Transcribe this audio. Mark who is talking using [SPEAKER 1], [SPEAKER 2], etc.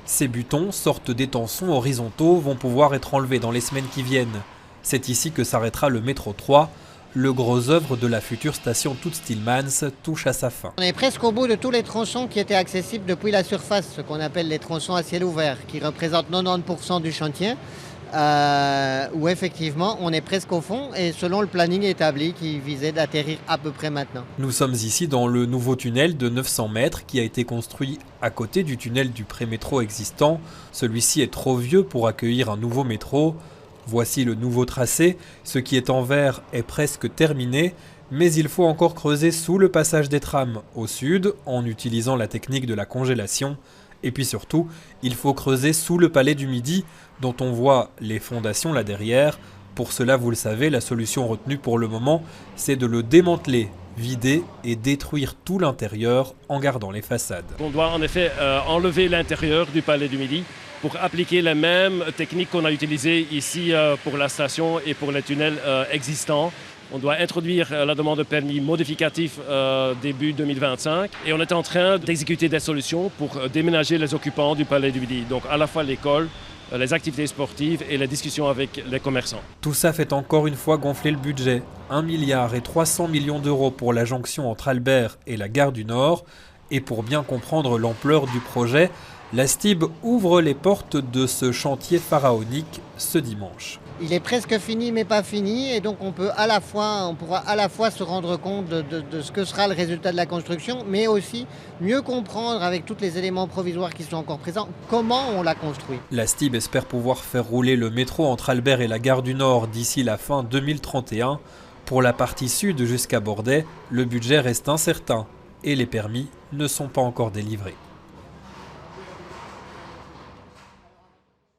[SPEAKER 1] Ces butons, sortes d'étançons horizontaux, vont pouvoir être enlevés dans les semaines qui viennent. C'est ici que s'arrêtera le métro 3. Le gros œuvre de la future station Toots-Thielemans touche à sa fin.
[SPEAKER 2] On est presque au bout de tous les tronçons qui étaient accessibles depuis la surface, ce qu'on appelle les tronçons à ciel ouvert, qui représentent 90% du chantier, où effectivement on est presque au fond et selon le planning établi qui visait d'atterrir à peu près maintenant.
[SPEAKER 1] Nous sommes ici dans le nouveau tunnel de 900 mètres qui a été construit à côté du tunnel du pré-métro existant. Celui-ci est trop vieux pour accueillir un nouveau métro. Voici le nouveau tracé. Ce qui est en vert est presque terminé, mais il faut encore creuser sous le passage des trams au sud en utilisant la technique de la congélation. Et puis surtout, il faut creuser sous le palais du Midi, dont on voit les fondations là derrière. Pour cela, vous le savez, la solution retenue pour le moment, c'est de le démanteler, vider et détruire tout l'intérieur en gardant les façades.
[SPEAKER 3] On doit en effet enlever l'intérieur du palais du Midi pour appliquer les mêmes techniques qu'on a utilisées ici pour la station et pour les tunnels existants. On doit introduire la demande de permis modificatif début 2025 et on est en train d'exécuter des solutions pour déménager les occupants du palais du Midi. Donc à la fois l'école, les activités sportives et les discussions avec les commerçants.
[SPEAKER 1] Tout ça fait encore une fois gonfler le budget. 1,3 milliard d'euros pour la jonction entre Albert et la gare du Nord. Et pour bien comprendre l'ampleur du projet, la STIB ouvre les portes de ce chantier pharaonique ce dimanche.
[SPEAKER 2] Il est presque fini mais pas fini et donc on pourra à la fois se rendre compte de ce que sera le résultat de la construction, mais aussi mieux comprendre avec tous les éléments provisoires qui sont encore présents comment on l'a construit.
[SPEAKER 1] La STIB espère pouvoir faire rouler le métro entre Albert et la gare du Nord d'ici la fin 2031. Pour la partie sud jusqu'à Bordet, le budget reste incertain et les permis ne sont pas encore délivrés.